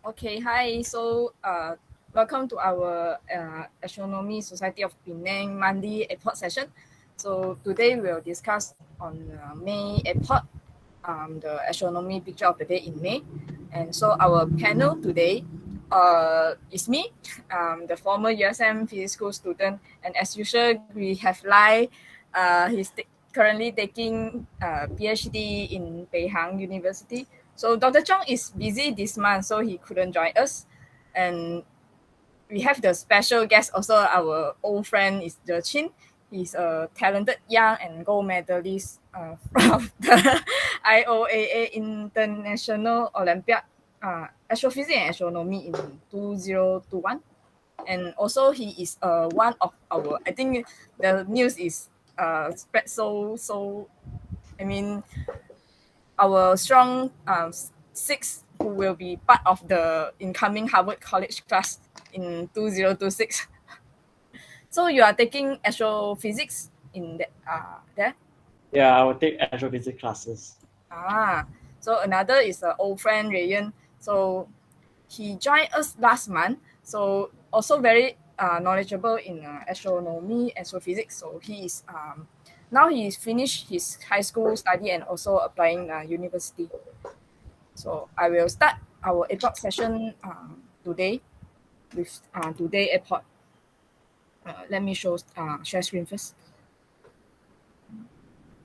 Okay, hi. Welcome to our Astronomy Society of Penang monthly APOD session. So, today we'll discuss on May APOD, the astronomy picture of the day in May. And so, our panel today is me, the former USM physics school student. And as usual, we have Lai. Currently taking PhD in Penang University. So Dr. Chong is busy this month, so he couldn't join us. And we have the special guest, also our old friend is the Chin. He's a talented young and gold medalist from the IOAA International Olympiad Astrophysics and Astronomy in 2021. And also he is one of our, I think the news is spread so I mean our strong six who will be part of the incoming Harvard College class in 2026. So you are taking astrophysics in that there? Yeah, I will take astrophysics classes. So another is an old friend Rayan. So he joined us last month. So also very knowledgeable in astronomy, astrophysics. So he is now he's finished his high school study and also applying university. So I will start our APOD session today with today APOD. Let me share screen first.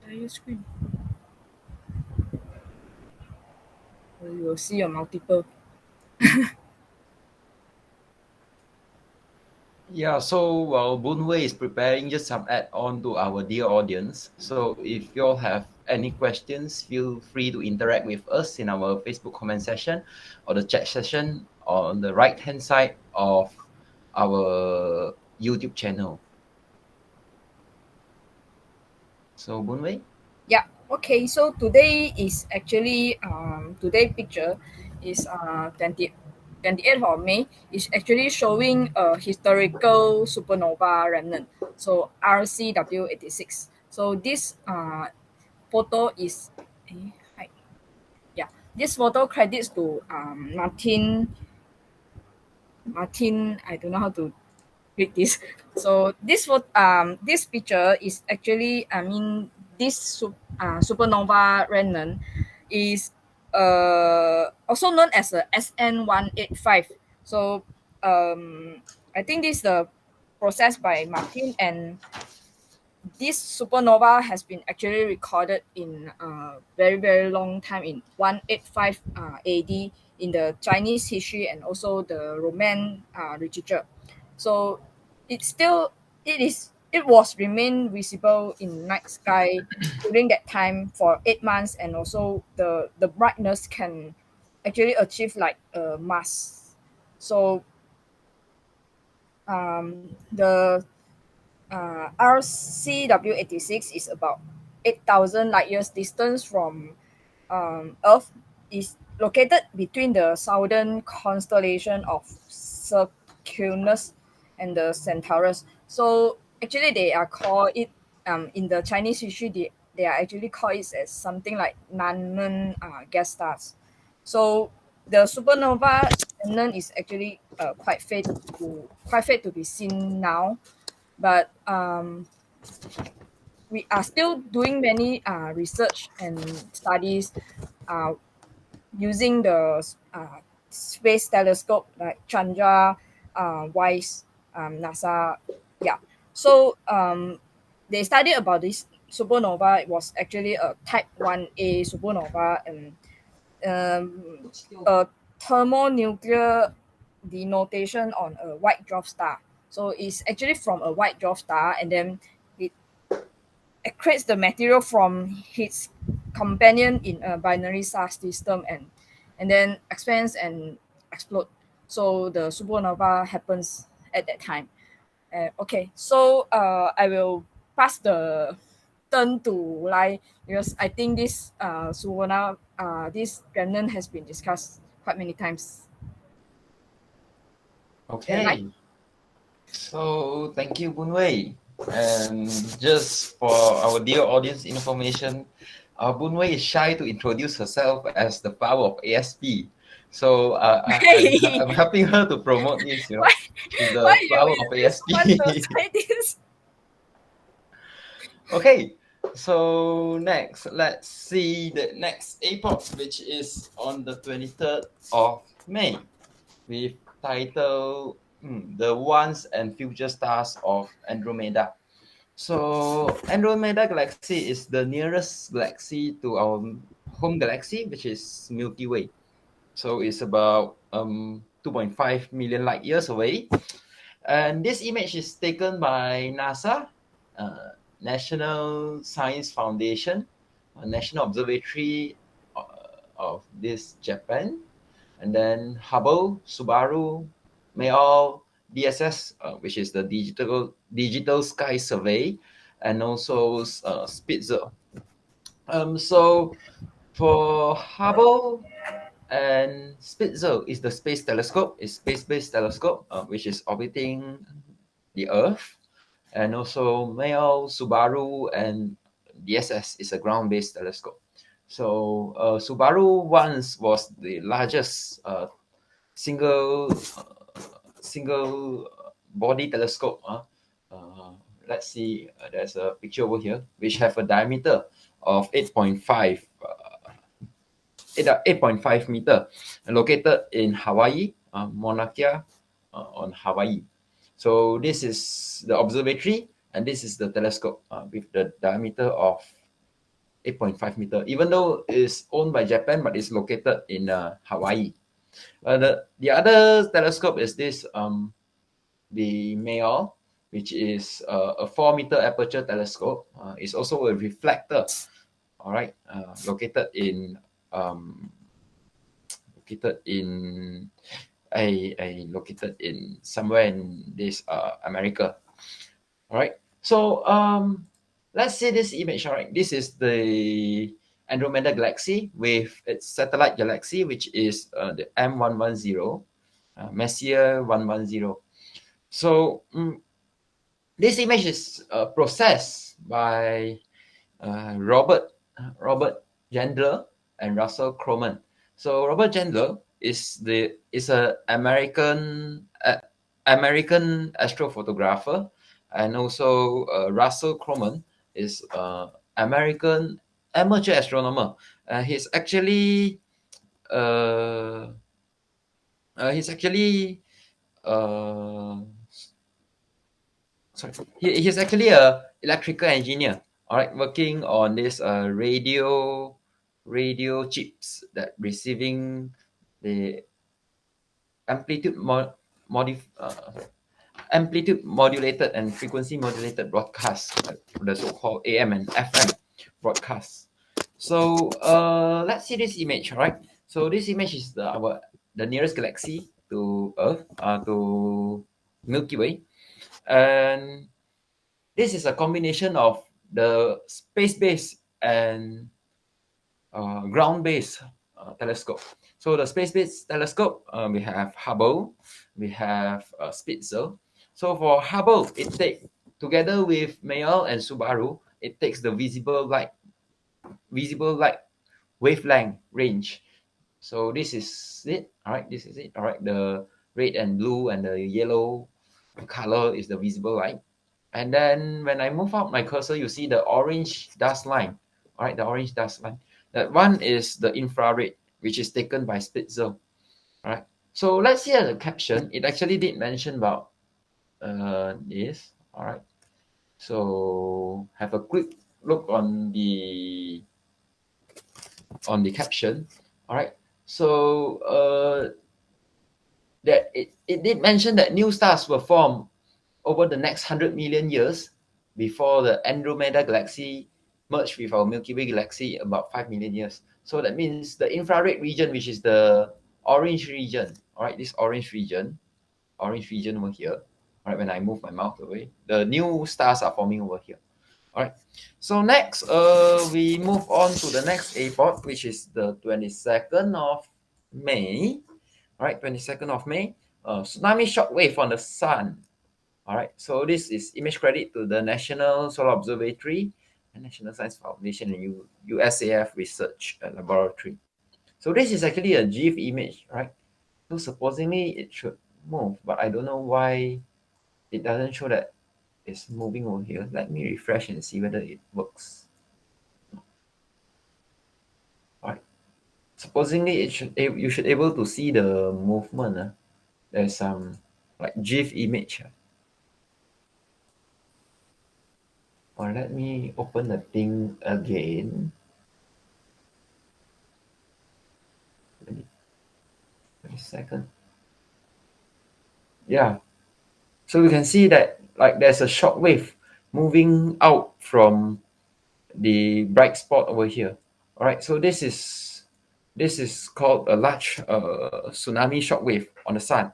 Share screen. You will see a multiple. Yeah, so while Boonway is preparing, just some add-on to our dear audience. So if you all have any questions, feel free to interact with us in our Facebook comment section or the chat session on the right-hand side of our YouTube channel. So Boonway? Yeah. Okay. So today is actually today picture is 28th of May is actually showing a historical supernova remnant. So RCW86. So this photo is hi. Yeah. This photo credits to Martin. I don't know how to read this. So this picture is actually, this supernova remnant is also known as a SN185. So I think this is the process by Martin, and this supernova has been actually recorded in very long time in 185 AD in the Chinese history and also the Roman literature. So it was remain visible in night sky during that time for 8 months, and also the brightness can actually achieve like a mass. So the RCW86 is about 8,000 light years distance from Earth. Is located between the southern constellation of Circunus and the Centaurus. So actually, they are called it in the Chinese history. They are actually called it as something like Nanmen gas stars. So the supernova remnant is actually quite fate to be seen now, but we are still doing many research and studies uh, using the space telescope like Chandra, WISE, NASA. Yeah. So they studied about this supernova. It was actually a Type 1A supernova, and a thermonuclear denotation on a white dwarf star. So it's actually from a white dwarf star, and then it accretes the material from its companion in a binary star system, and then expands and explode. So the supernova happens at that time. Okay, so I will pass the turn to Lai, because I think this remnant has been discussed quite many times. Lai? Okay. So thank you, Boonway. And just for our dear audience information, Boonway is shy to introduce herself as the power of ASP. So Hey. I'm helping her to promote this. Why? She's the Why flower you of insist ASP. want to say this? Okay, so next, let's see the next APOD, which is on the 23rd of May, with title The Once and Future Stars of Andromeda. So Andromeda Galaxy is the nearest galaxy to our home galaxy, which is Milky Way. So it's about 2.5 million light years away. And this image is taken by NASA, National Science Foundation, National Observatory of this Japan, and then Hubble, Subaru, Mayall, DSS, which is the digital sky survey, and also Spitzer. So for Hubble and Spitzer is the space telescope, is space-based telescope, which is orbiting the Earth, and also Mayall, Subaru, and DSS is a ground-based telescope. So Subaru once was the largest single body telescope. Let's see, there's a picture over here which have a diameter of 8.5 meter, located in Hawaii, Mauna Kea, on Hawaii. So this is the observatory, and this is the telescope with the diameter of 8.5 meter. Even though it's owned by Japan, but it's located in Hawaii. The other telescope is this, the Mayall, which is a 4-meter aperture telescope. It's also a reflector. All right, located in somewhere in this America. All right, so let's see this image. All right, this is the Andromeda Galaxy with its satellite galaxy, which is the M110, Messier 110. So this image is processed by Robert Gendler and Russell Croman. So Robert Gendler is an American astrophotographer, and also Russell Croman is American amateur astronomer. He's actually uh, he's actually he's actually a electrical engineer. All right, working on this radio chips that receiving the amplitude amplitude modulated and frequency modulated broadcasts, the so-called AM and FM broadcasts. So let's see this image. All right, so this image is the nearest galaxy to Earth, to Milky Way, and this is a combination of the space-based and ground-based telescope. So the space-based telescope, we have Hubble, we have Spitzer. So for Hubble, it takes, together with Mayall and Subaru, it takes the visible light wavelength range. So this is it. All right, this is it. All right, the red and blue and the yellow color is the visible light. And then when I move out my cursor, you see the orange dust line. All right, the orange dust line. That one is the infrared, which is taken by Spitzer. All right. So let's see the caption. It actually did mention about this. All right. So have a quick look on the caption. All right. So that it did mention that new stars were formed over the next 100 million years before the Andromeda Galaxy merged with our Milky Way galaxy about 5 million years. So that means the infrared region, which is the orange region, all right, this orange region over here, all right, when I move my mouse away, the new stars are forming over here. All right, so next, we move on to the next APOD, which is the 22nd of May. All right, 22nd of May, Tsunami Shockwave on the Sun. All right, so this is image credit to the National Solar Observatory and National Science Foundation and USAF Research Laboratory. So this is actually a GIF image, right? So supposedly it should move, but I don't know why it doesn't show that it's moving over here. Let me refresh and see whether it works. All right. Supposedly you should able to see the movement. There's some like GIF image. Or let me open the thing again. Wait a second. Yeah. So we can see that like there's a shock wave moving out from the bright spot over here. All right. So this is called a large tsunami shock wave on the sun.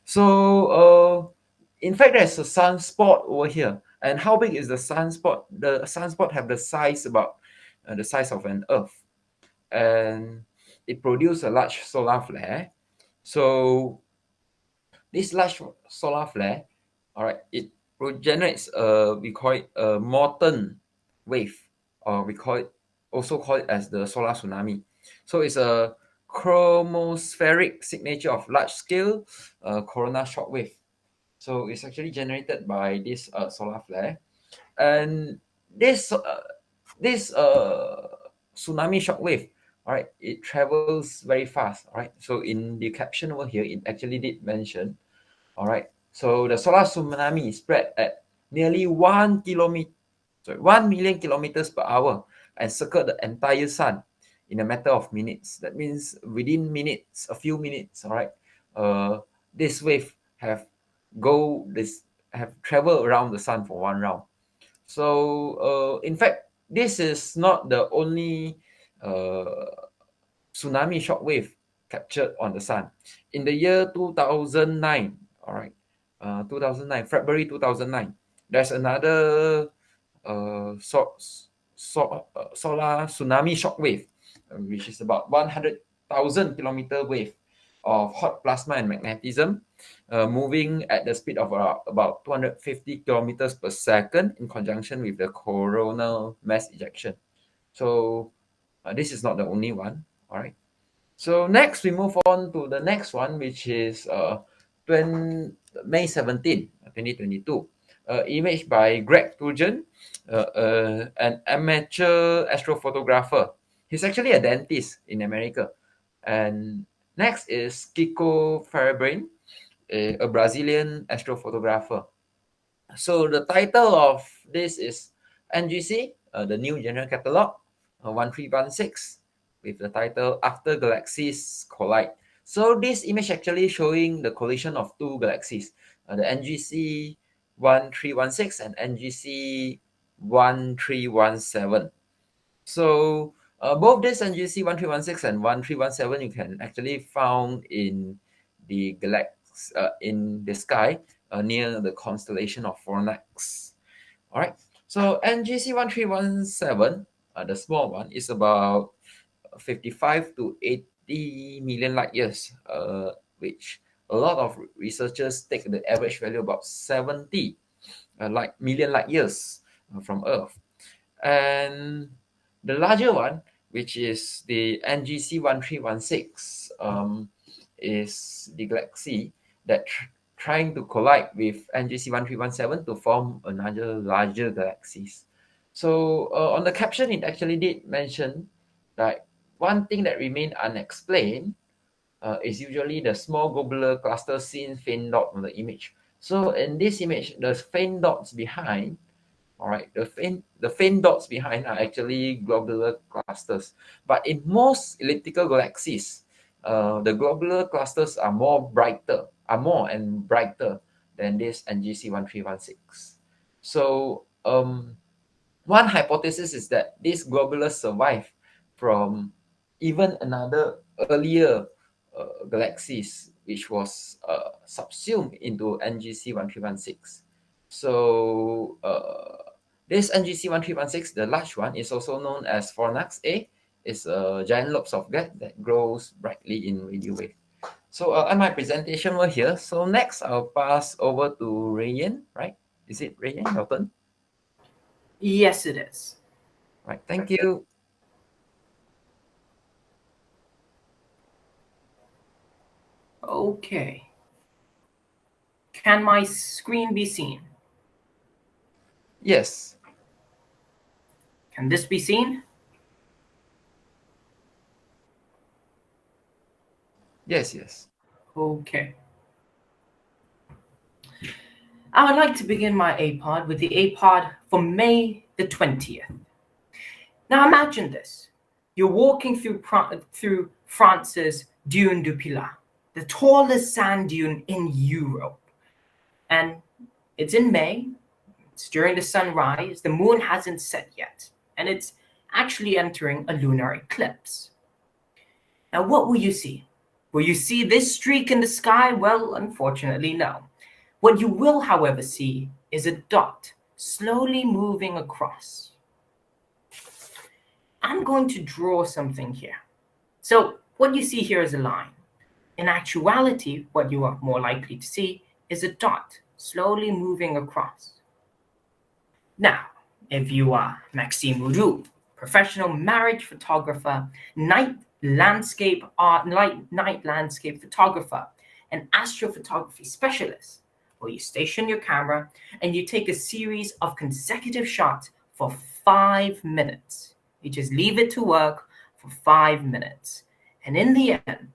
So in fact, there's a sunspot over here. And how big is the sunspot? The sunspot have the size about the size of an Earth, and it produces a large solar flare. So this large solar flare, all right, it generates we call it a molten wave, or we also call it as the solar tsunami. So it's a chromospheric signature of large scale coronal shock wave. So it's actually generated by this solar flare, and this tsunami shock wave, all right, it travels very fast. All right, so in the caption over here, it actually did mention, all right, so the solar tsunami spread at nearly 1 million kilometers per hour and circled the entire sun in a matter of minutes. That means within minutes, a few minutes, all right, this wave have traveled around the sun for one round. So in fact, this is not the only tsunami shock wave captured on the sun. In the year 2009, all right, 2009, February 2009, there's another solar tsunami shock wave, which is about 100,000 kilometer wave of hot plasma and magnetism, moving at the speed of about 250 kilometers per second in conjunction with the coronal mass ejection. So this is not the only one. All right. So next we move on to the next one, which is May 17, 2022. Image by Greg Turgeon, an amateur astrophotographer. He's actually a dentist in America. And next is Kiko Farabrain, a Brazilian astrophotographer. So the title of this is NGC, the New General Catalog, 1316, with the title After Galaxies Collide. So this image actually showing the collision of two galaxies, the NGC 1316 and NGC 1317. So both this NGC 1316 and 1317 you can actually found in the in the sky near the constellation of Fornax. All right. So NGC 1317, the small one, is about 55 to 80 million light years, which a lot of researchers take the average value about 70 million light years from Earth. And the larger one, which is the NGC 1316, is the galaxy that trying to collide with NGC 1317 to form another larger galaxies. So on the caption, it actually did mention that one thing that remained unexplained is usually the small globular cluster seen faint dot on the image. So in this image, the faint dots behind, all right, the faint dots behind are actually globular clusters. But in most elliptical galaxies, the globular clusters are more and brighter than this NGC 1316. So one hypothesis is that these globulars survive from even another earlier galaxies, which was subsumed into NGC 1316. So this NGC 1316, the large one, is also known as Fornax A. It's a giant lobes of gas that grows brightly in radio wave. So and my presentation over here. So next, I'll pass over to Rayan, right? Is it Rayan, your turn? Yes, it is. Right, thank you. Okay. Can my screen be seen? Yes. Can this be seen? Yes, yes. Okay. I would like to begin my APOD with the APOD for May the 20th. Now imagine this. You're walking through France's Dune du Pilat, the tallest sand dune in Europe. And it's in May, it's during the sunrise, the moon hasn't set yet, and it's actually entering a lunar eclipse. Now, what will you see? Will you see this streak in the sky? Well, unfortunately, no. What you will, however, see is a dot slowly moving across. I'm going to draw something here. So what you see here is a line. In actuality, what you are more likely to see is a dot slowly moving across. Now, if you are Maxime Moudou, professional marriage photographer, night landscape photographer, and astrophotography specialist, well, you station your camera and you take a series of consecutive shots for 5 minutes. You just leave it to work for 5 minutes. And in the end,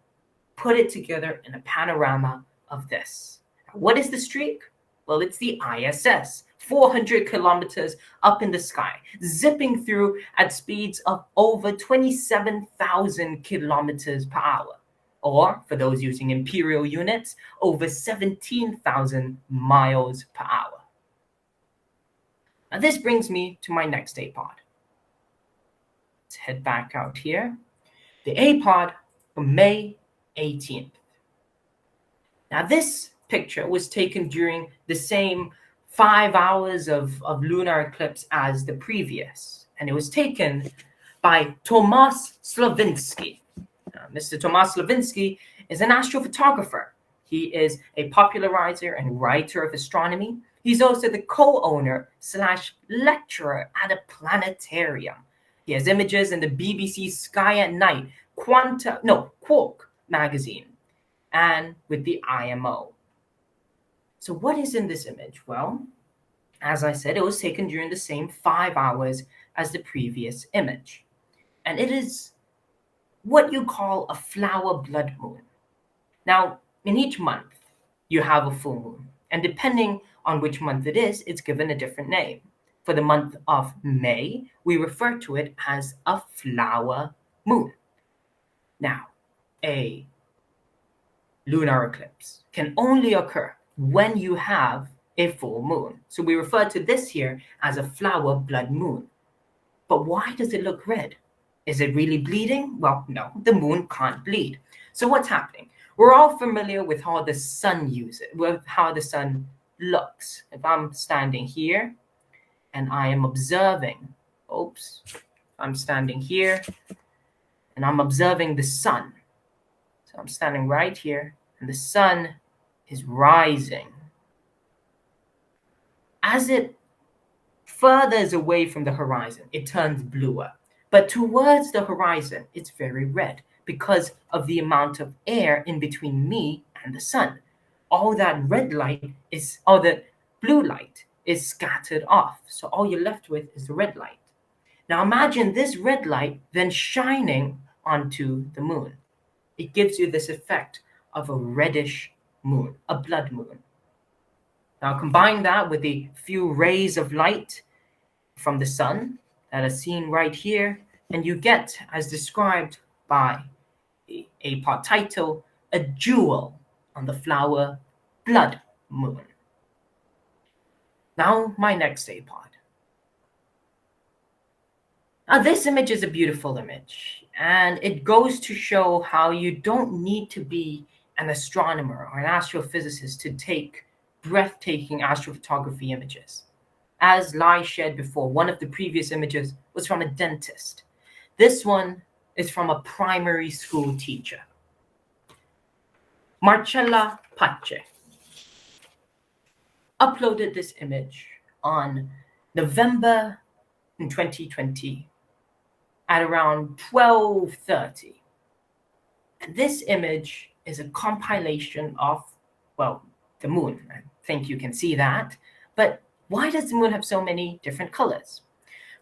put it together in a panorama of this. What is the streak? Well, it's the ISS, 400 kilometers up in the sky, zipping through at speeds of over 27,000 kilometers per hour. Or, for those using imperial units, over 17,000 miles per hour. Now this brings me to my next APOD. Let's head back out here. The APOD for May 18th. Now this picture was taken during the same 5 hours of lunar eclipse as the previous, and it was taken by Tomasz Slavinsky. Mr. Tomasz Slavinsky is an astrophotographer. He is a popularizer and writer of astronomy. He's also the co-owner / lecturer at a planetarium. He has images in the BBC Sky at Night, Quark magazine, and with the IMO. So what is in this image? Well, as I said, it was taken during the same 5 hours as the previous image. And it is what you call a flower blood moon. Now, in each month, you have a full moon. And depending on which month it is, it's given a different name. For the month of May, we refer to it as a flower moon. Now, a lunar eclipse can only occur when you have a full moon. So we refer to this here as a flower blood moon. But why does it look red? Is it really bleeding? Well, no, the moon can't bleed. So what's happening? We're all familiar with how the sun with how the sun looks. If I'm standing here and I am observing, I'm standing here and I'm observing the sun. So I'm standing right here and the sun is rising. As it furthers away from the horizon, it turns bluer. But towards the horizon, it's very red because of the amount of air in between me and the sun. All that blue light is scattered off. So all you're left with is the red light. Now imagine this red light then shining onto the moon. It gives you this effect of a reddish moon, a blood moon. Now combine that with the few rays of light from the sun that are seen right here, and you get, as described by the APOD title, a jewel on the flower blood moon. Now my next APOD. Now this image is a beautiful image, and it goes to show how you don't need to be an astronomer or an astrophysicist to take breathtaking astrophotography images. As Lai shared before, one of the previous images was from a dentist. This one is from a primary school teacher. Marcella Pace uploaded this image on November in 2020 at around 12:30. And this image is a compilation of, well, the moon. I think you can see that. But why does the moon have so many different colors?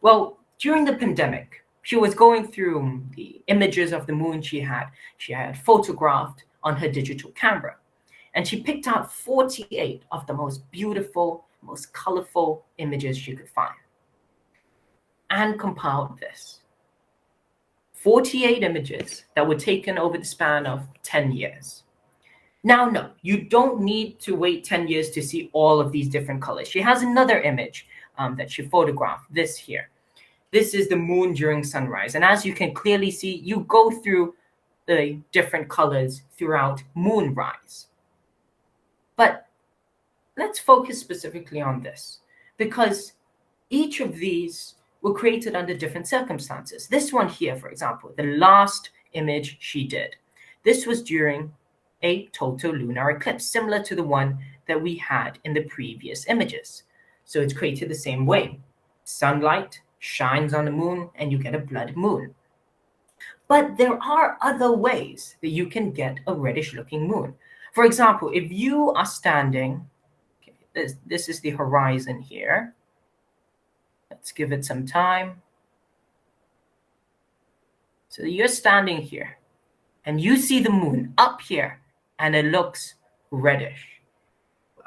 Well, during the pandemic, she was going through the images of the moon she had photographed on her digital camera. And she picked out 48 of the most beautiful, most colorful images she could find and compiled this. 48 images that were taken over the span of 10 years. Now, no, you don't need to wait 10 years to see all of these different colors. She has another image that she photographed, this here. This is the moon during sunrise. And as you can clearly see, you go through the different colors throughout moonrise. But let's focus specifically on this, because each of these were created under different circumstances. This one here, for example, the last image she did, this was during a total lunar eclipse, similar to the one that we had in the previous images. So it's created the same way. Sunlight shines on the moon and you get a blood moon. But there are other ways that you can get a reddish looking moon. For example, if you are standing, okay, this is the horizon here. Let's give it some time. So you're standing here and you see the moon up here and it looks reddish.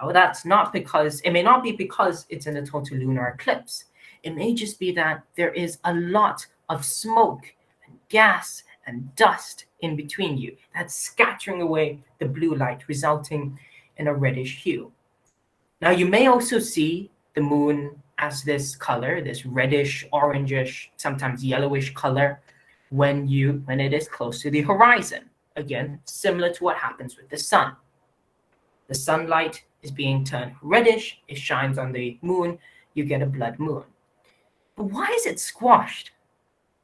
Well, that's not because, it may not be because it's in a total lunar eclipse. It may just be that there is a lot of smoke and gas and dust in between you that's scattering away the blue light, resulting in a reddish hue. Now, you may also see the moon as this color, this reddish, orangish, sometimes yellowish color when it is close to the horizon. Again, similar to what happens with the sun. The sunlight is being turned reddish, it shines on the moon, you get a blood moon. But why is it squashed?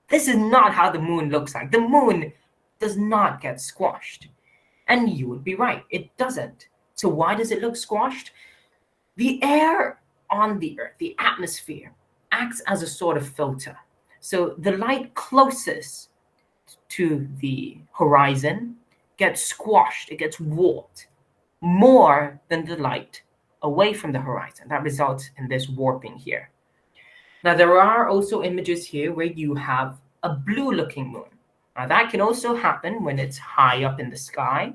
This is not how the moon looks like. The moon does not get squashed. And you would be right, it doesn't. So why does it look squashed? The air on the Earth, the atmosphere, acts as a sort of filter. So the light closest to the horizon gets squashed, it gets warped more than the light away from the horizon. That results in this warping here. Now, there are also images here where you have a blue-looking moon. Now, that can also happen when it's high up in the sky,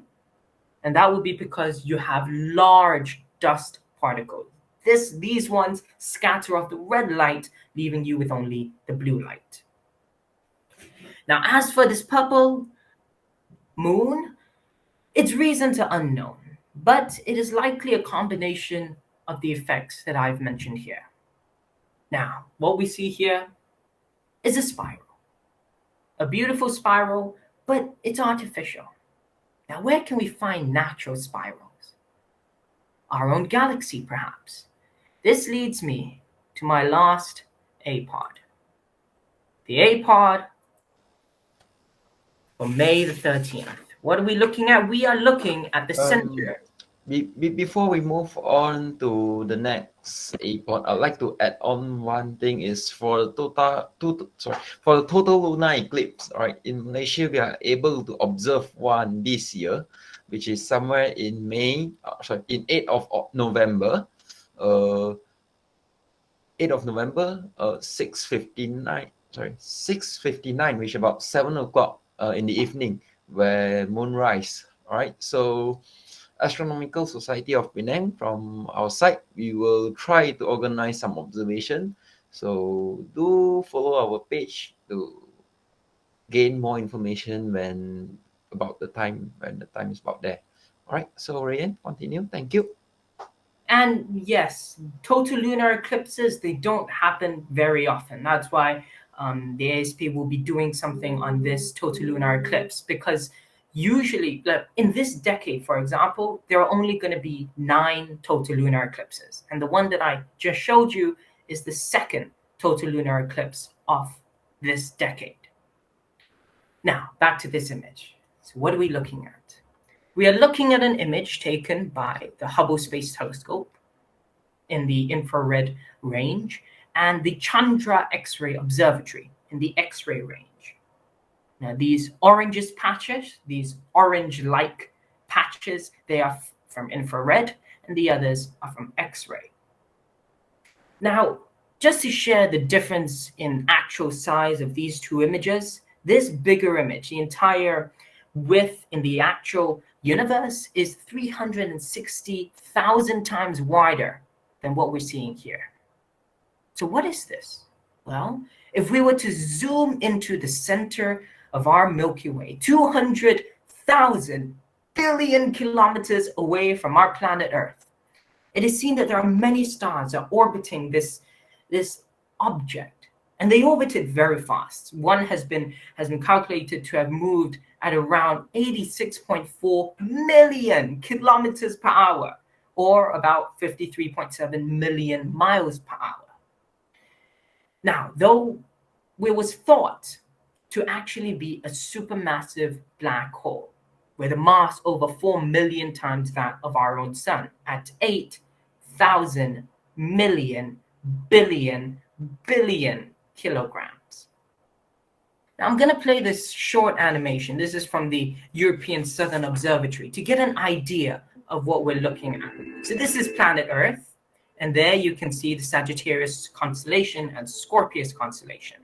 and that would be because you have large dust particles. These ones scatter off the red light, leaving you with only the blue light. Now, as for this purple moon, its reasons are unknown, but it is likely a combination of the effects that I've mentioned here. Now, what we see here is a spiral. A beautiful spiral, but it's artificial. Now, where can we find natural spirals? Our own galaxy, perhaps. This leads me to my last APOD. The APOD for May the 13th. What are we looking at? We are looking at the center. Before we move on to the next APOD, I'd like to add on one thing is for the total lunar eclipse. All right, in Malaysia we are able to observe one this year, which is somewhere in in 8th of November. 8th of November, 6:59, which is about 7 o'clock in the evening, where moonrise. All right, so Astronomical Society of Penang, from our side, we will try to organize some observation. So do follow our page to gain more information when the time is about there. All right, so Ryan, continue. Thank you. And yes, total lunar eclipses, they don't happen very often. That's why the ASP will be doing something on this total lunar eclipse, because usually in this decade, for example, there are only going to be 9 total lunar eclipses. And the one that I just showed you is the second total lunar eclipse of this decade. Now, back to this image. So what are we looking at? We are looking at an image taken by the Hubble Space Telescope in the infrared range and the Chandra X-ray Observatory in the X-ray range. Now, these orange patches, these orange-like patches, they are from infrared, and the others are from X-ray. Now, just to share the difference in actual size of these two images, this bigger image, the entire width in the actual universe, is 360,000 times wider than what we're seeing here. So what is this? Well, if we were to zoom into the center of our Milky Way, 200,000 billion kilometers away from our planet Earth, it is seen that there are many stars that are orbiting this object, and they orbit it very fast. One has been calculated to have moved at around 86.4 million kilometers per hour, or about 53.7 million miles per hour. Now, though it was thought to actually be a supermassive black hole with a mass over 4 million times that of our own sun at 8,000 million billion kilograms. Now I'm going to play this short animation. This is from the European Southern Observatory to get an idea of what we're looking at. So this is planet Earth, and there you can see the Sagittarius constellation and Scorpius constellation.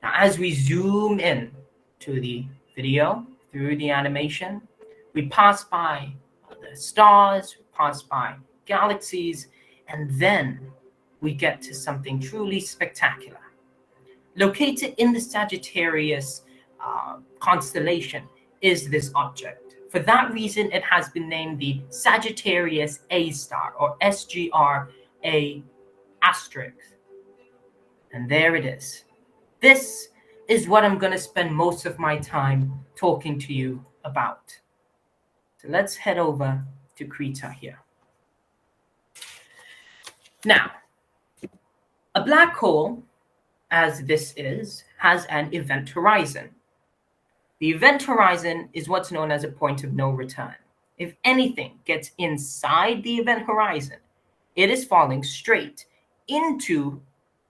Now, as we zoom in to the video through the animation, we pass by the stars, we pass by galaxies, and then we get to something truly spectacular. Located in the Sagittarius constellation is this object. For that reason, it has been named the Sagittarius A star, or SGR-A asterisk. And there it is. This is what I'm going to spend most of my time talking to you about. So let's head over to Krita here. Now, a black hole, as this is, has an event horizon. The event horizon is what's known as a point of no return. If anything gets inside the event horizon, it is falling straight into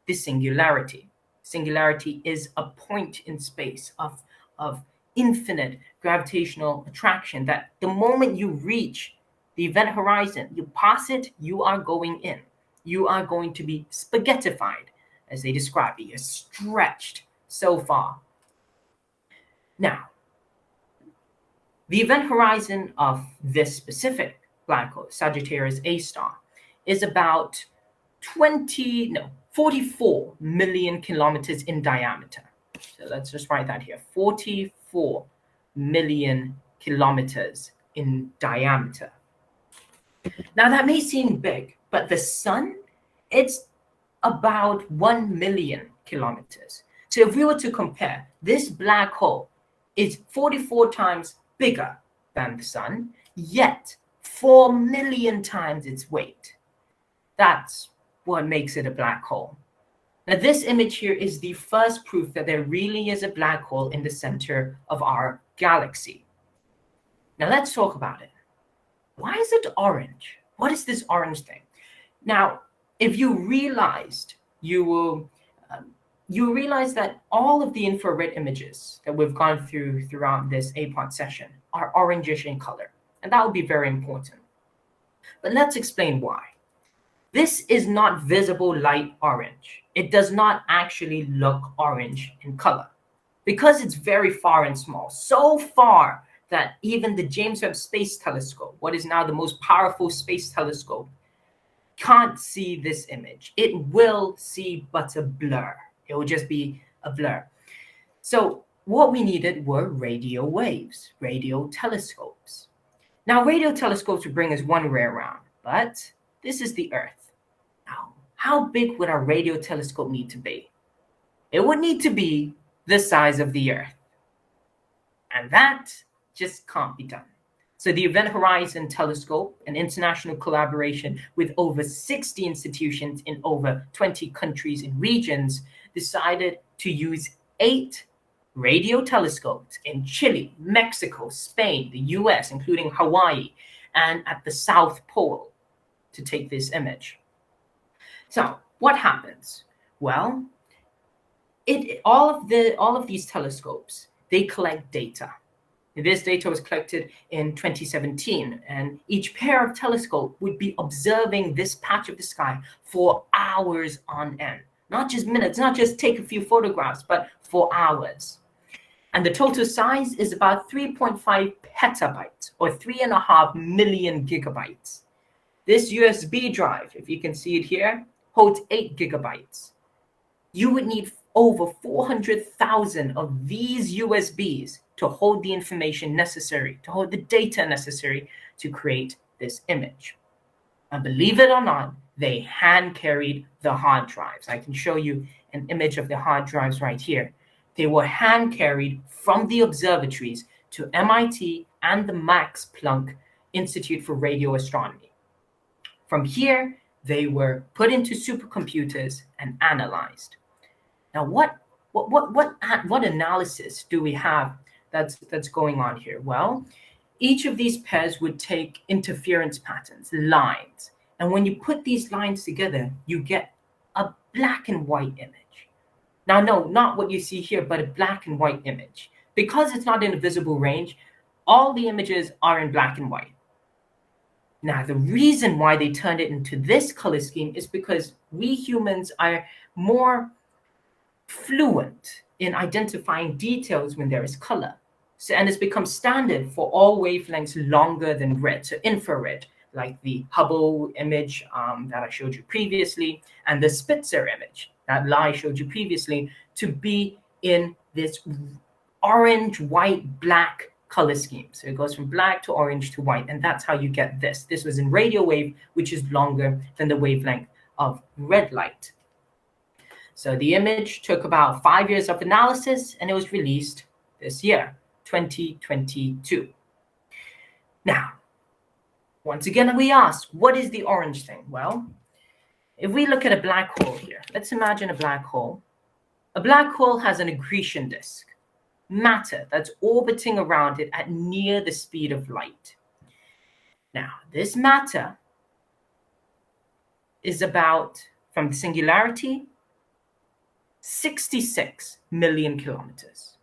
the singularity. Singularity is a point in space of infinite gravitational attraction that the moment you reach the event horizon, you pass it, you are going in. You are going to be spaghettified, as they describe it. You're stretched so far. Now, the event horizon of this specific black hole, Sagittarius A star, is about 44 million kilometers in diameter. So let's just write that here, 44 million kilometers in diameter. Now that may seem big, but the sun, it's about 1 million kilometers. So if we were to compare, this black hole is 44 times bigger than the sun, yet 4 million times its weight. That's what makes it a black hole. Now this image here is the first proof that there really is a black hole in the center of our galaxy. Now let's talk about it. Why is it orange? What is this orange thing? Now, if you realized, you will realize that all of the infrared images that we've gone through throughout this APOD session are orangish in color, and that will be very important. But let's explain why. This is not visible light orange. It does not actually look orange in color because it's very far and small, so far that even the James Webb Space Telescope, what is now the most powerful space telescope, can't see this image. It will see but a blur. It will just be a blur. So what we needed were radio waves, radio telescopes. Now, radio telescopes would bring us one way around, but this is the Earth. Now, how big would our radio telescope need to be? It would need to be the size of the Earth. And that just can't be done. So the Event Horizon Telescope, an international collaboration with over 60 institutions in over 20 countries and regions, decided to use 8 radio telescopes in Chile, Mexico, Spain, the US, including Hawaii, and at the South Pole to take this image. So what happens? Well, all of these telescopes, they collect data. This data was collected in 2017, and each pair of telescope would be observing this patch of the sky for hours on end. Not just minutes, not just take a few photographs, but for hours. And the total size is about 3.5 petabytes, or 3.5 million gigabytes. This USB drive, if you can see it here, holds 8 gigabytes. You would need over 400,000 of these USBs to hold the information necessary, to hold the data necessary to create this image. And believe it or not, they hand carried the hard drives. I can show you an image of the hard drives right here. They were hand carried from the observatories to MIT and the Max Planck Institute for Radio Astronomy. From here, they were put into supercomputers and analyzed. Now, what analysis do we have that's going on here? Well, each of these pairs would take interference patterns, lines. And when you put these lines together, you get a black and white image. Now, no, not what you see here, but a black and white image. Because it's not in a visible range, all the images are in black and white. Now, the reason why they turned it into this color scheme is because we humans are more fluent in identifying details when there is color. So, and it's become standard for all wavelengths longer than red, so infrared, like the Hubble image that I showed you previously, and the Spitzer image that Lai showed you previously, to be in this orange, white, black color scheme. So it goes from black to orange to white, and that's how you get this. This was in radio wave, which is longer than the wavelength of red light. So the image took about 5 years of analysis, and it was released this year, 2022. Now, once again, we ask, what is the orange thing? Well, if we look at a black hole here, let's imagine a black hole. A black hole has an accretion disk, matter that's orbiting around it at near the speed of light. Now, this matter is about, from the singularity, 66 million kilometers.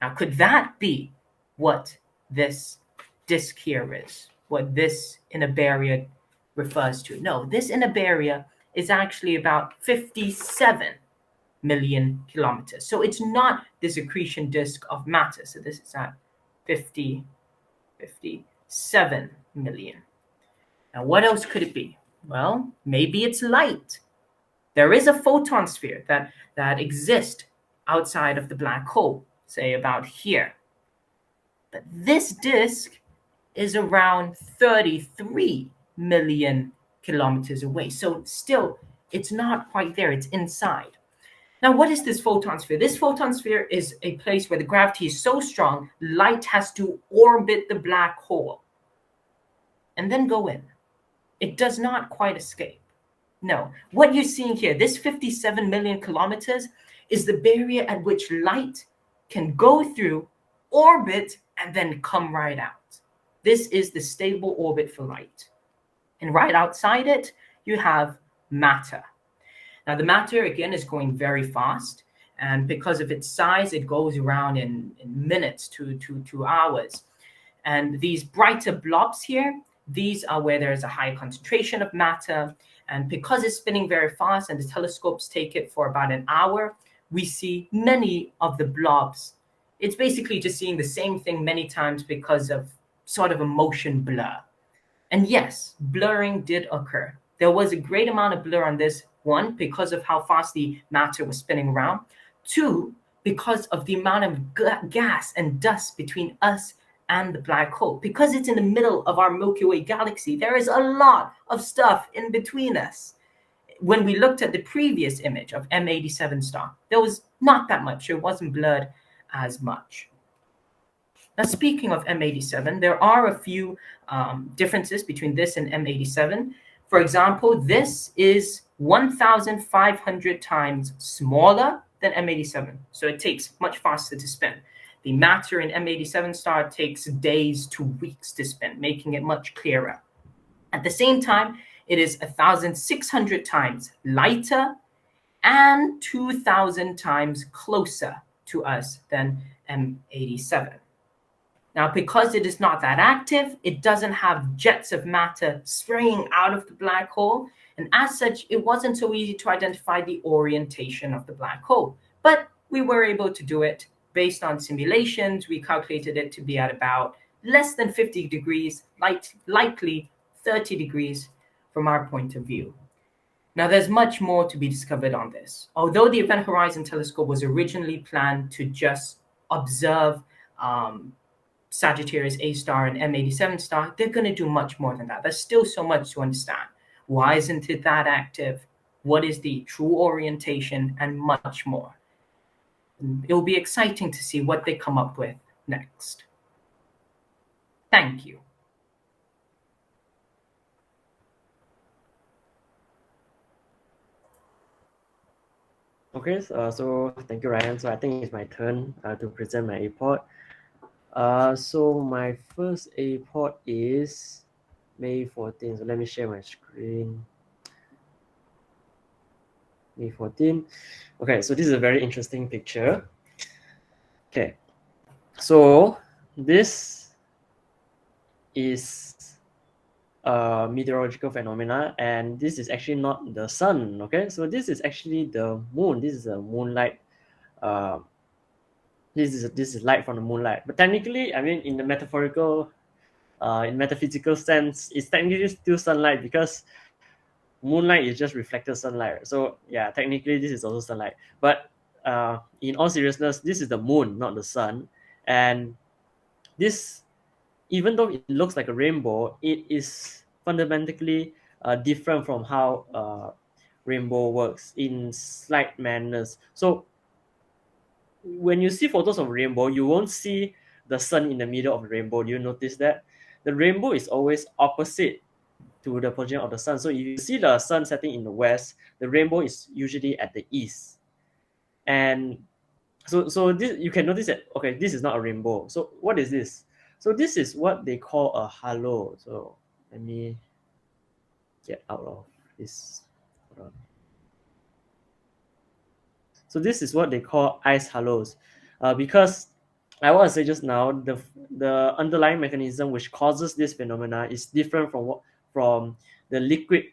Now, could that be what this disk here is? What this inner barrier refers to? No, this inner barrier is actually about 57 million kilometers. So it's not this accretion disk of matter. So this is at 57 million. Now, what else could it be? Well, maybe it's light. There is a photon sphere that exists outside of the black hole, say about here. But this disk is around 33 million kilometers away. So still, it's not quite there. It's inside. Now, what is this photon sphere? This photon sphere is a place where the gravity is so strong, light has to orbit the black hole and then go in. It does not quite escape. No, what you're seeing here, this 57 million kilometers is the barrier at which light can go through, orbit, and then come right out. This is the stable orbit for light. And right outside it, you have matter. Now, the matter, again, is going very fast. And because of its size, it goes around in minutes to hours. And these brighter blobs here, these are where there's a high concentration of matter. And because it's spinning very fast and the telescopes take it for about an hour, we see many of the blobs. It's basically just seeing the same thing many times because of sort of a motion blur. And yes, blurring did occur. There was a great amount of blur on this one because of how fast the matter was spinning around. Two, because of the amount of gas and dust between us and the black hole. Because it's in the middle of our Milky Way galaxy, there is a lot of stuff in between us. When we looked at the previous image of M87 star, there was not that much. It wasn't blurred as much. Now, speaking of M87, there are a few differences between this and M87. For example, this is 1,500 times smaller than M87, so it takes much faster to spin. The matter in M87 star takes days to weeks to spin, making it much clearer. At the same time, it is 1,600 times lighter and 2,000 times closer to us than M87. Now, because it is not that active, it doesn't have jets of matter spraying out of the black hole. And as such, it wasn't so easy to identify the orientation of the black hole. But we were able to do it based on simulations. We calculated it to be at about less than 50 degrees, likely 30 degrees from our point of view. Now, there's much more to be discovered on this. Although the Event Horizon Telescope was originally planned to just observe Sagittarius A star and M87 star, they're going to do much more than that. There's still so much to understand. Why isn't it that active? What is the true orientation? And much more. It will be exciting to see what they come up with next. Thank you. Okay, so thank you, Ryan. So I think it's my turn to present my APOD. So my first APOD is May 14. So let me share my screen. May 14. Okay, so this is a very interesting picture. Okay, so this is a meteorological phenomena, and this is actually not the sun. Okay, so this is actually the moon. This is a moonlight. This is light from the moonlight. But technically, I mean, in the metaphysical sense, it's technically still sunlight because moonlight is just reflected sunlight. So yeah, technically this is also sunlight. But in all seriousness, this is the moon, not the sun. And this, even though it looks like a rainbow, it is fundamentally different from how rainbow works in slight manners. So when you see photos of rainbow, you won't see the sun in the middle of the rainbow. Do you notice that? The rainbow is always opposite to the position of the sun. So if you see the sun setting in the west, the rainbow is usually at the east. And so this, you can notice that, okay, this is not a rainbow. So what is this? So this is what they call a halo. So let me get out of this. Hold on. So this is what they call ice halos, because I want to say just now, the underlying mechanism which causes this phenomena is different from the liquid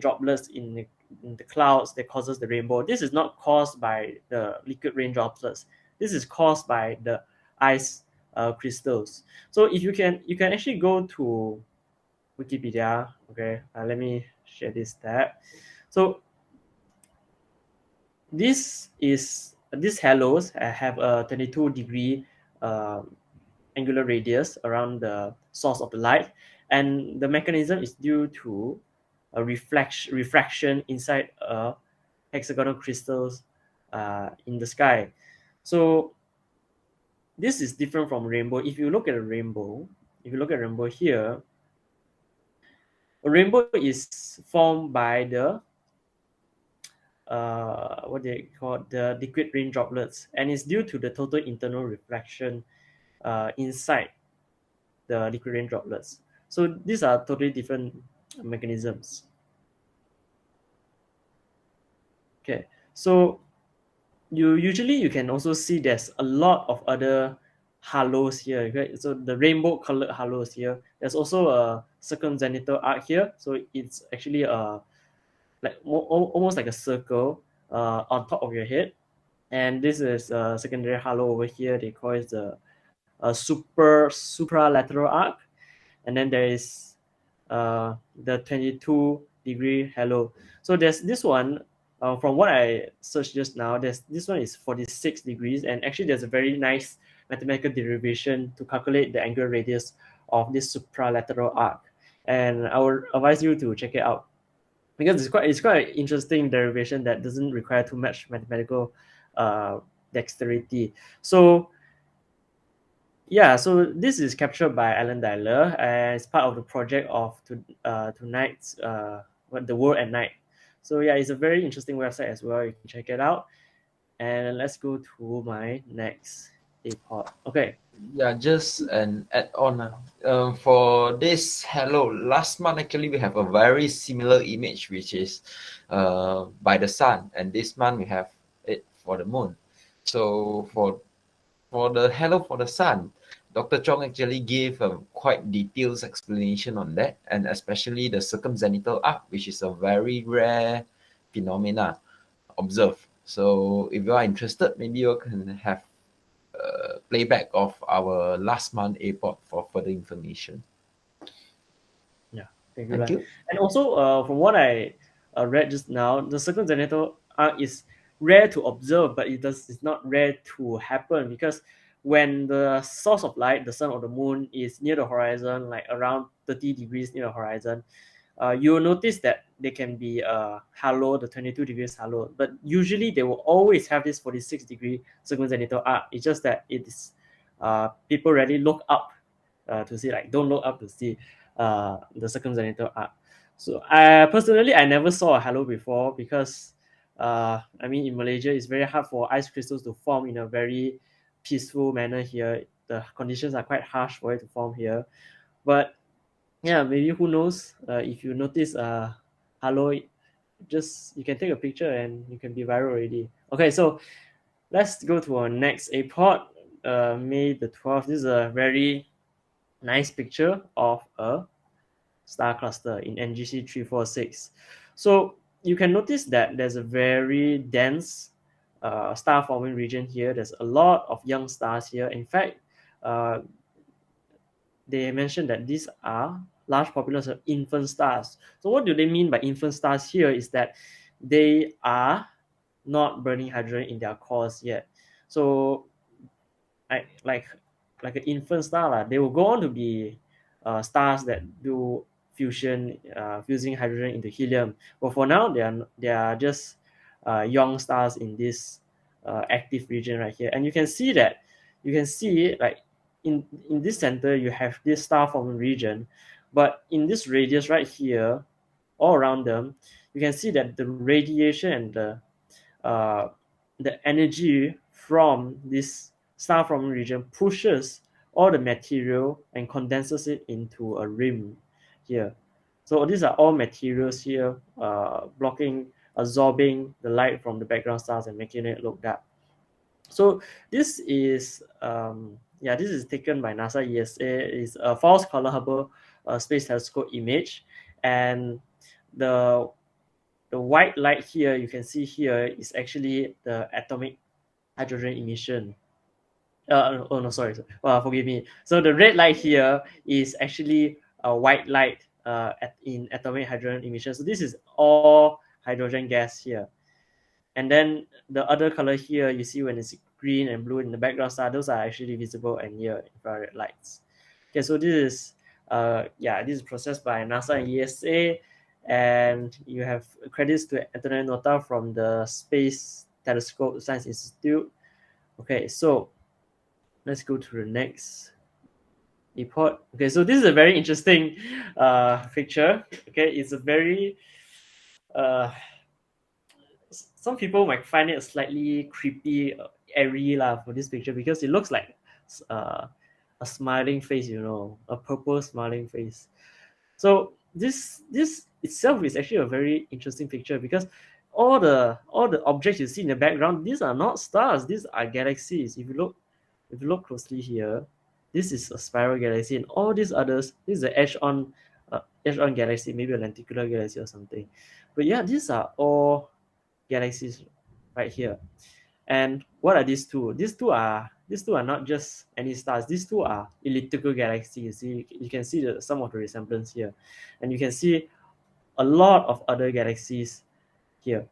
droplets in the clouds that causes the rainbow. This is not caused by the liquid rain droplets. This is caused by the ice crystals. So if you can actually go to Wikipedia. Okay, let me share this tab. So these halos have a 22-degree angular radius around the source of the light, and the mechanism is due to a refraction inside a hexagonal crystals in the sky. So this is different from rainbow. If you look at a rainbow, here, a rainbow is formed by the what they call the liquid rain droplets, and it's due to the total internal reflection inside the liquid rain droplets. So these are totally different mechanisms. Okay, so you can also see there's a lot of other halos here. Okay, so the rainbow colored halos here. There's also a circumzenithal arc here, so it's actually almost like a circle on top of your head. And this is a secondary halo over here. They call it the supralateral arc. And then there is the 22-degree halo. So there's this one, from what I searched just now, this one is 46 degrees. And actually there's a very nice mathematical derivation to calculate the angular radius of this supralateral arc. And I would advise you to check it out, because it's quite an interesting derivation that doesn't require too much mathematical dexterity. So yeah, so this is captured by Alan Dyler as part of the project of tonight's the World at Night. So yeah, it's a very interesting website as well. You can check it out. And let's go to my next APOD. Okay. Yeah, just an add-on. For this halo, last month actually we have a very similar image, which is by the sun, and this month we have it for the moon. So for the halo for the sun, Dr. Chong actually gave a quite detailed explanation on that, and especially the circumzenital arc, which is a very rare phenomena observed. So if you are interested, maybe you can have playback of our last month APOD for further information. Yeah, thank you. Thank you. And also, from what I read just now, the circumgenital arc is rare to observe, but it's not rare to happen, because when the source of light, the sun or the moon, is near the horizon, like around 30 degrees near the horizon, you'll notice that they can be halo, the 22 degrees halo, but usually they will always have this 46-degree circumgenital arc. It's just that it's people rarely look up to see, like don't look up to see the circumgenital arc. So personally, I never saw a halo before, because I mean, in Malaysia, it's very hard for ice crystals to form in a very peaceful manner here. The conditions are quite harsh for it to form here. But yeah, maybe, who knows, if you notice halo, just you can take a picture and you can be viral already. Okay, so let's go to our next APOD, May the 12th. This is a very nice picture of a star cluster in NGC 346. So you can notice that there's a very dense star forming region here. There's a lot of young stars here. In fact, they mentioned that these are large populations of infant stars. So what do they mean by infant stars here is that they are not burning hydrogen in their cores yet. So like an infant star, they will go on to be stars that do fusion, fusing hydrogen into helium. But for now, they are just young stars in this active region right here. And you can see like in this center, you have this star forming region, but in this radius right here, all around them, you can see that the radiation and the energy from this star forming region pushes all the material and condenses it into a rim here. So these are all materials here, absorbing the light from the background stars and making it look dark. So this is this is taken by NASA ESA. It's a false color Hubble Space Telescope image, and the white light here you can see here is actually the atomic hydrogen emission. Oh no, sorry. Forgive me. So the red light here is actually a white light in atomic hydrogen emission. So this is all hydrogen gas here. And then the other color here, you see when it's green and blue in the background star, those are actually visible and near infrared lights. Okay, so this is processed by NASA and ESA, and you have credits to Antonio Nota from the Space Telescope Science Institute. Okay, so let's go to the next report. Okay, so this is a very interesting picture. Okay, it's a very some people might find it slightly creepy, airy for this picture, because it looks like a smiling face, a purple smiling face. So this itself is actually a very interesting picture, because all the objects you see in the background, these are not stars, these are galaxies. If you look closely here, this is a spiral galaxy, and all these others, this is an edge-on galaxy, maybe a lenticular galaxy or something. But yeah, these are all galaxies right here. And what are these two? These two are not just any stars. These two are elliptical galaxies. You can see some of the resemblance here, and you can see a lot of other galaxies here.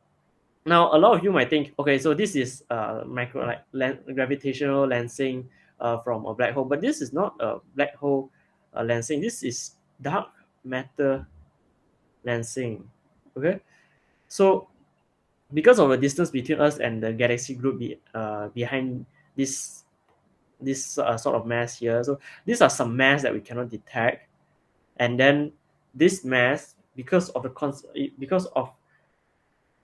Now, a lot of you might think, okay, so this is gravitational lensing from a black hole, but this is not a black hole lensing. This is dark matter lensing. Okay, so because of the distance between us and the galaxy group behind this sort of mass here, so these are some mass that we cannot detect, and then this mass, because of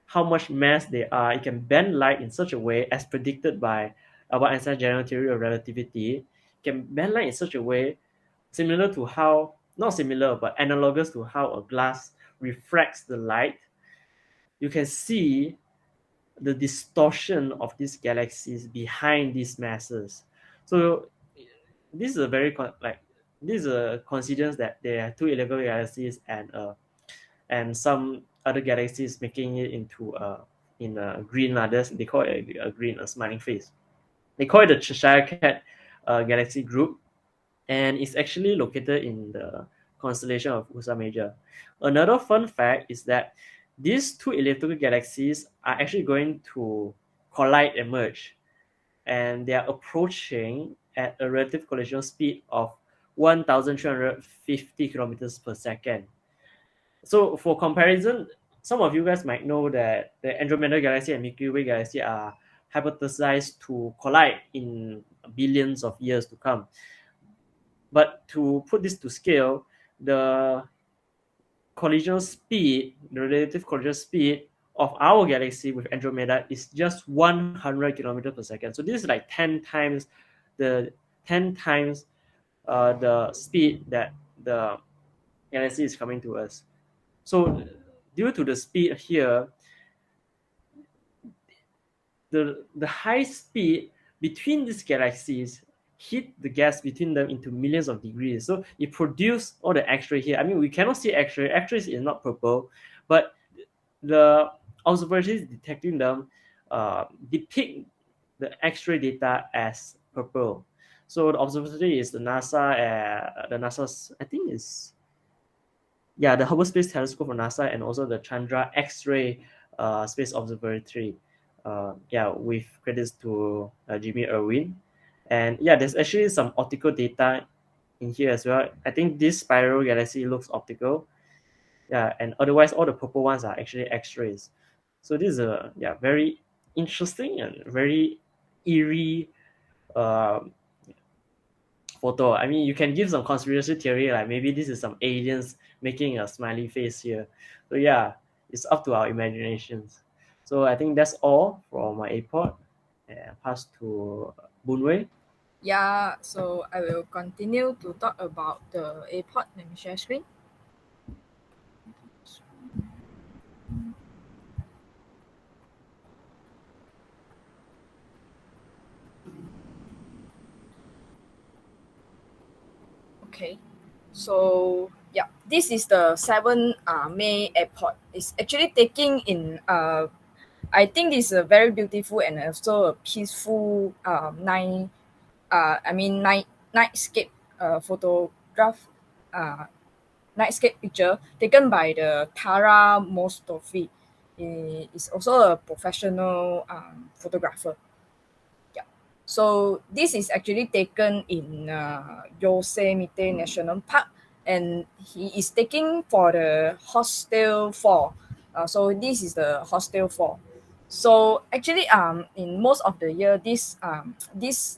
how much mass they are, it can bend light in such a way, as predicted by Albert Einstein's general theory of relativity. It can bend light in such a way similar to how, not similar, but analogous to how a glass refracts the light. You can see the distortion of these galaxies behind these masses. So this is a very this is a coincidence that there are two elliptical galaxies and some other galaxies making it into in a green. They call it a green, a smiling face. They call it the Cheshire Cat galaxy group, and it's actually located in the constellation of Ursa Major. Another fun fact is that these two elliptical galaxies are actually going to collide and merge, and they are approaching at a relative collision speed of 1,350 kilometers per second. So for comparison, some of you guys might know that the Andromeda Galaxy and Milky Way Galaxy are hypothesized to collide in billions of years to come. But to put this to scale, the collision speed, the relative collision speed of our galaxy with Andromeda is just 100 kilometers per second. So this is like 10 times the speed that the galaxy is coming to us. So due to the speed here, the high speed between these galaxies heat the gas between them into millions of degrees. So it produced all the X-ray here. I mean, we cannot see X-ray. X-rays is not purple, but the observatories detecting them depict the X-ray data as purple. So the observatory is the NASA's, I think is, yeah, the Hubble Space Telescope for NASA, and also the Chandra X-ray Space Observatory. With credits to Jimmy Irwin. And yeah, there's actually some optical data in here as well. I think this spiral galaxy looks optical. Yeah, and otherwise all the purple ones are actually X-rays. So this is a very interesting and very eerie photo. I mean, you can give some conspiracy theory, like maybe this is some aliens making a smiley face here. So yeah, it's up to our imaginations. So I think that's all for my APOD. Pass to Boonwei. Yeah, so I will continue to talk about the APOD. Let me share screen. Okay, so yeah, this is the 7 May APOD. It's actually taking in I think this is a very beautiful and also a peaceful nightscape photograph nightscape picture taken by the Tara Mostofi. He is also a professional photographer. Yeah. So this is actually taken in Yosemite National Park, and he is taking for the Hostel 4. So this is the Hostel 4. So actually, in most of the year, this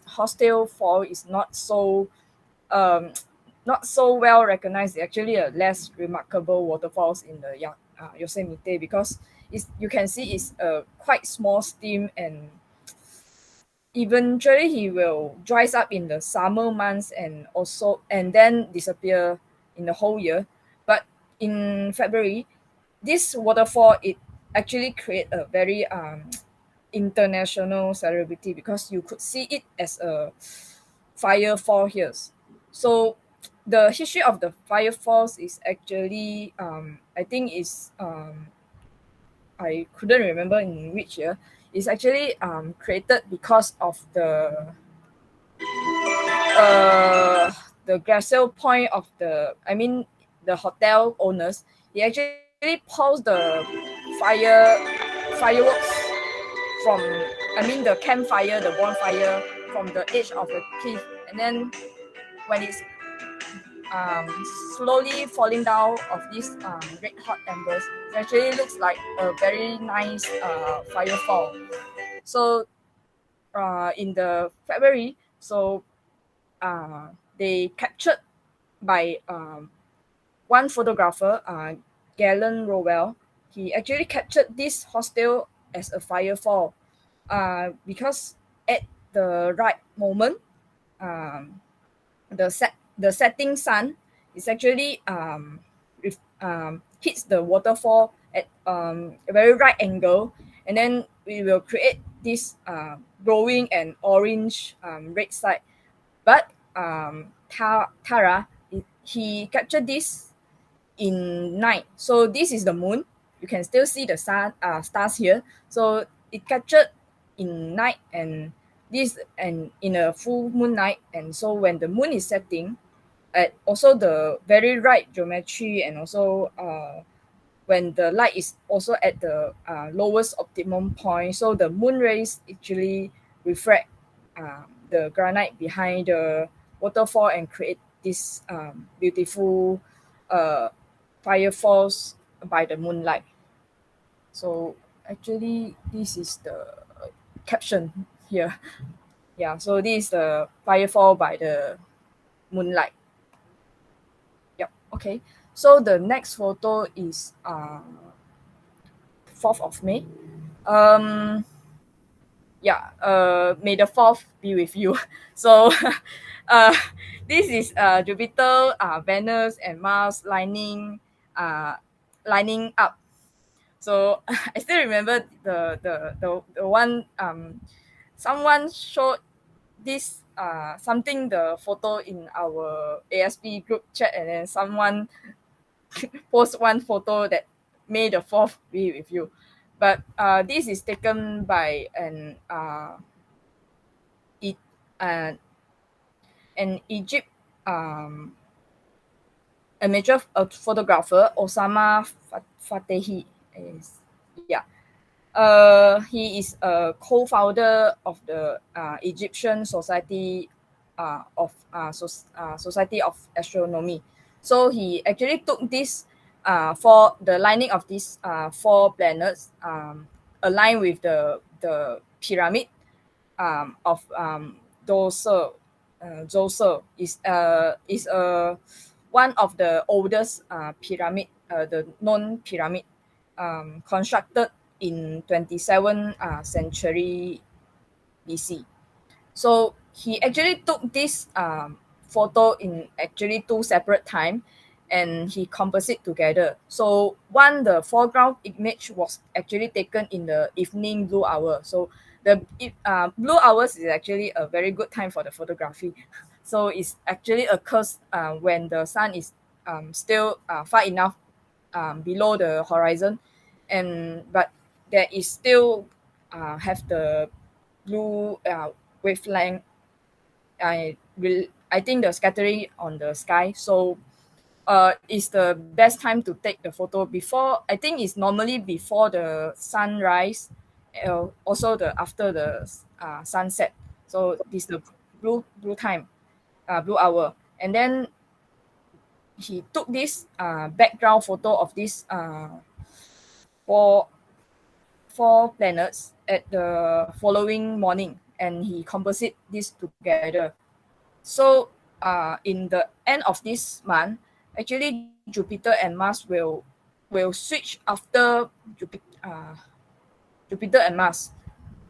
Hostel 4 is um, not so well recognized. It's actually a less remarkable waterfalls in the Yosemite, because you can see it's a quite small stream, and eventually he will dries up in the summer months and then disappear in the whole year. But in February, this waterfall, it actually create a very international celebrity, because you could see it as a fire fall here. So the history of the fire falls is actually I think is I couldn't remember in which year. It's actually created because of the glacial point of the hotel owners. He actually paused the fireworks from the campfire, the bonfire, from the edge of the cliff, and then when it's slowly falling down of these red hot embers, it actually looks like a very nice firefall. So in the February, so they captured by one photographer, Galen Rowell. He actually captured this hostel as a firefall because at the right moment, the setting sun is actually hits the waterfall at a very right angle, and then we will create this glowing and orange red side. But Tara, he captured this in night. So this is the moon. You can still see the stars here. So it captured in night and in a full moon night. And so when the moon is setting, at also the very right geometry, and also when the light is also at the lowest optimum point, so the moon rays actually refract the granite behind the waterfall and create this beautiful firefalls by the moonlight. So actually this is the caption here. Yeah, so this is the firefall by the moonlight. Yep. Okay, so the next photo is 4th of May. May the 4th be with you. So uh, this is Jupiter, Venus, and Mars lining up. So I still remember the one someone showed this something the photo in our ASP group chat, and then someone post one photo that May the 4th be with you. But this is taken by an Egypt amateur photographer, Osama Fatehi. He is a co-founder of the Egyptian Society Society of Astronomy. So he actually took this for the lining of these 4 planets aligned with the pyramid of Djoser. Djoser is one of the oldest pyramid, the known pyramid constructed in 27th century BC. So he actually took this photo in actually 2 separate time, and he composite together. So the foreground image was actually taken in the evening blue hour. So the blue hours is actually a very good time for the photography. So it's actually occurs when the sun is still far enough below the horizon, but there is still have the blue wavelength. I think the scattering on the sky. So is the best time to take the photo before. I think it's normally before the sunrise, also the after the sunset. So this the blue time, blue hour, and then he took this background photo of this four planets at the following morning, and he composite this together. So in the end of this month, actually Jupiter and Mars will switch after Jupiter and Mars.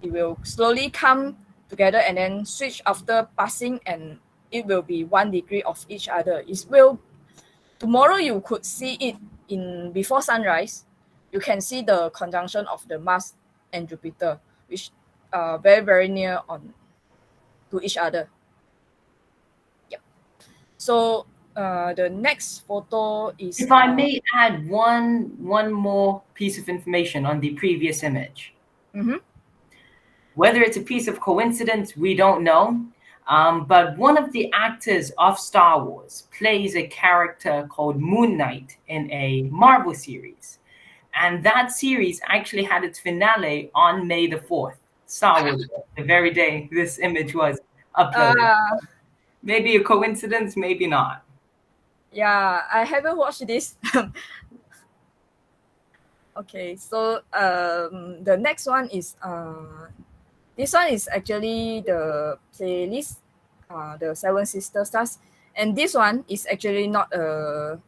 It will slowly come together and then switch after passing, and it will be 1 degree of each other. Tomorrow you could see it in before sunrise. You can see the conjunction of the Mars and Jupiter, which are very, very near to each other. Yep. So the next photo is... If I may add one more piece of information on the previous image. Mm-hmm. Whether it's a piece of coincidence, we don't know. But one of the actors of Star Wars plays a character called Moon Knight in a Marvel series. And that series actually had its finale on May the 4th, Star Wars, the very day this image was uploaded. Maybe a coincidence, maybe not. Yeah, I haven't watched this. Okay, so the next one is this one is actually the playlist, the 7 Sister Stars, and this one is actually not a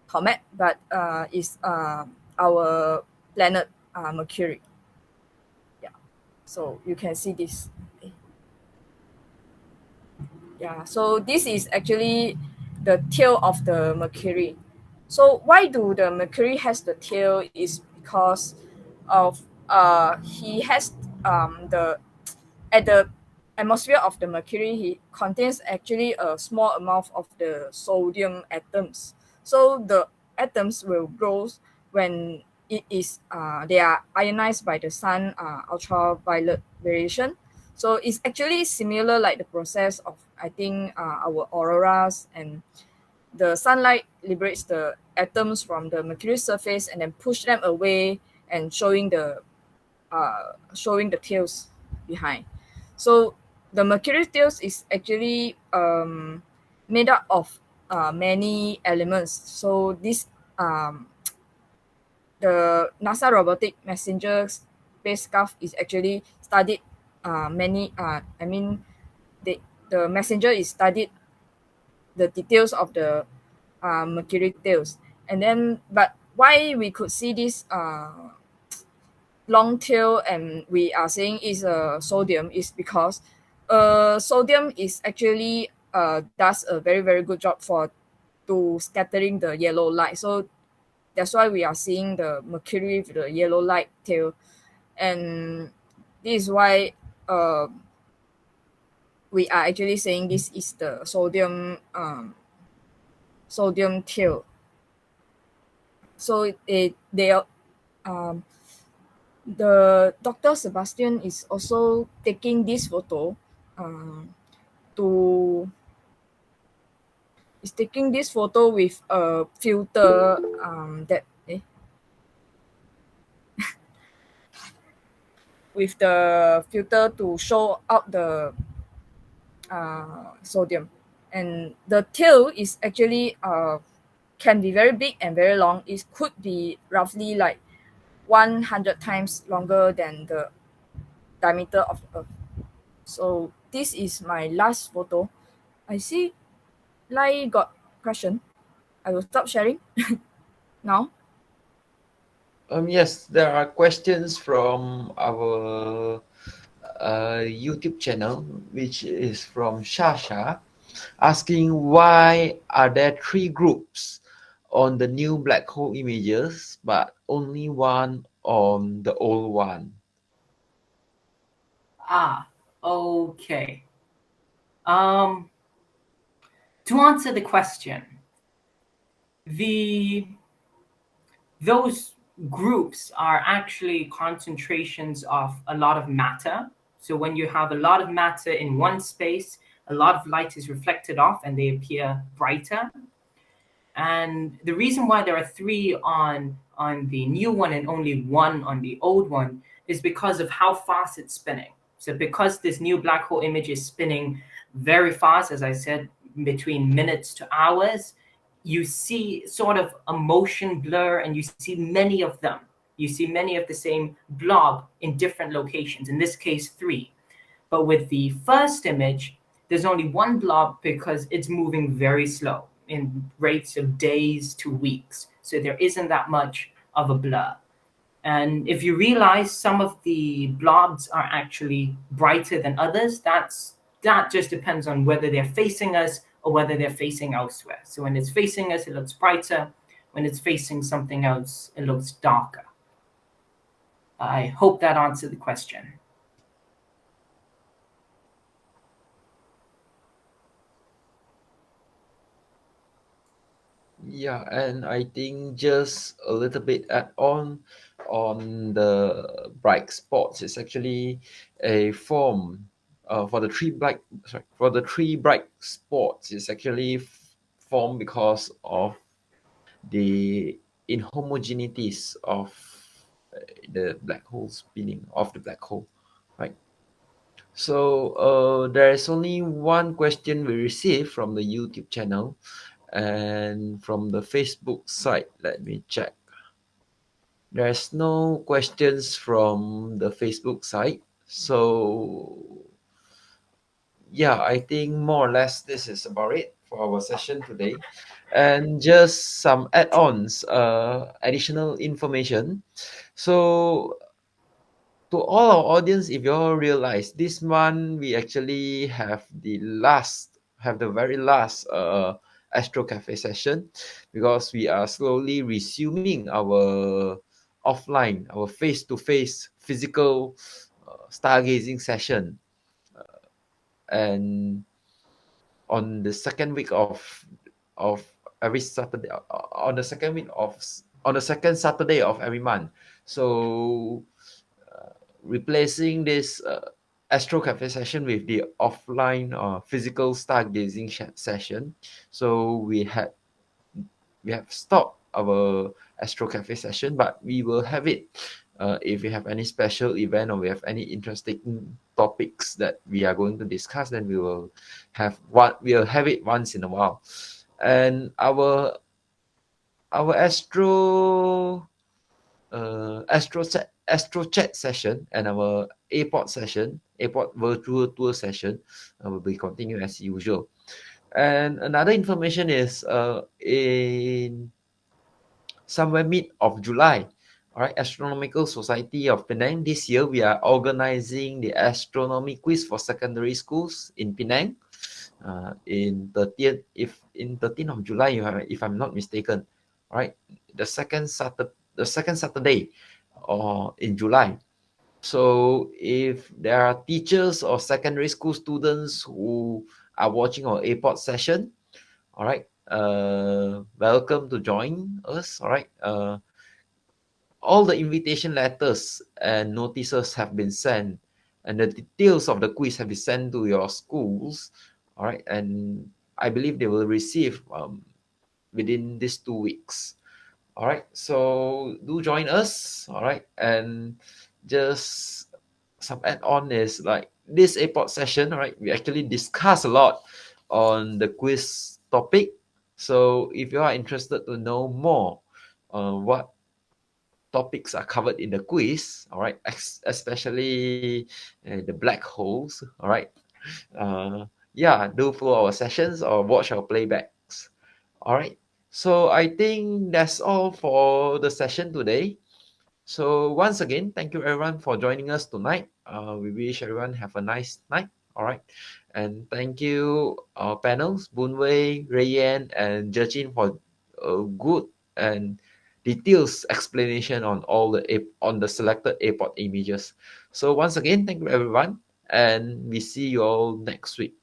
comet, but is our planet Mercury. Yeah, so you can see this. Yeah, so this is actually the tail of the Mercury. So why do the Mercury has the tail is because of he has at the atmosphere of the Mercury contains actually a small amount of the sodium atoms. So the atoms will grow when they are ionized by the sun ultraviolet radiation. So it's actually similar like the process of I think our auroras, and the sunlight liberates the atoms from the Mercury surface and then push them away and showing the tails behind. So the Mercury tails is actually made up of many elements. So this the NASA robotic messenger spacecraft is actually studied many. The messenger is studied the details of the Mercury tails, and then but why we could see this long tail and we are saying is sodium is because sodium is actually does a very very good job for to scattering the yellow light. So that's why we are seeing the Mercury with the yellow light tail, and this is why we are actually saying this is the sodium tail. So the Dr. Sebastian is also taking this photo to is taking this photo with a filter with the filter to show out the sodium, and the tail is actually can be very big and very long. It could be roughly like 100 times longer than the diameter of the Earth. So this is my last photo. I see Lai got question. I will stop sharing now. Yes, there are questions from our YouTube channel, which is from Shasha, asking why are there 3 groups on the new black hole images, but only one on the old one? Okay. To answer the question, those groups are actually concentrations of a lot of matter. So when you have a lot of matter in one space, a lot of light is reflected off and they appear brighter. And the reason why there are 3 on the new one and only 1 on the old one is because of how fast it's spinning. So because this new black hole image is spinning very fast, as I said, between minutes to hours, you see sort of a motion blur, and you see many of them. You see many of the same blob in different locations, in this case 3. But with the first image, there's only 1 blob because it's moving very slow in rates of days to weeks. So there isn't that much of a blur. And if you realize some of the blobs are actually brighter than others, that just depends on whether they're facing us or whether they're facing elsewhere. So when it's facing us, it looks brighter. When it's facing something else, it looks darker. I hope that answered the question. Yeah, and I think just a little bit add on the bright spots. It's actually a form for the three bright spots. It's actually formed because of the inhomogeneities of the black hole spinning of the black hole, right? So there is only one question we received from the YouTube channel. And from the Facebook site, let me check. There's no questions from the Facebook site. So yeah, I think more or less this is about it for our session today. And just some add-ons, additional information. So to all our audience, if you all realize this month we actually have the very last Astro Cafe session, because we are slowly resuming our offline, our face-to-face physical stargazing session. and on the second week of every Saturday, on the second Saturday of every month. So replacing this Astro Cafe session with the offline physical stargazing session. So we have stopped our Astro Cafe session, but we will have it if we have any special event or we have any interesting topics that we are going to discuss. Then we will have it once in a while. And our Astro chat session and our APOD virtual tour session will be continued as usual. And another information is in somewhere mid of July, all right, Astronomical Society of Penang, this year we are organizing the astronomy quiz for secondary schools in Penang in 13th of July, if I'm not mistaken, all right, the second Saturday in July. So if there are teachers or secondary school students who are watching our APOD session, all right, welcome to join us. All right, all the invitation letters and notices have been sent, and the details of the quiz have been sent to your schools. All right, and I believe they will receive within these 2 weeks. All right, so do join us. All right, and just some add-on is like this APOD session. All right, we actually discuss a lot on the quiz topic. So if you are interested to know more what topics are covered in the quiz, all right, especially the black holes, all right, yeah, do follow our sessions or watch our playbacks. All right, so I think that's all for the session today. So once again, thank you everyone for joining us tonight. We wish everyone have a nice night. All right, and thank you our panels, Boonwei, Rayan, and Jachin for a good and details explanation on on the selected APOD images. So once again, thank you everyone, and we see you all next week.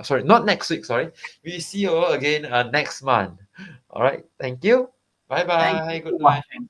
Sorry, not next week. Sorry, we see you all again next month. All right, thank you. Bye bye. Thank you Good for night. watching.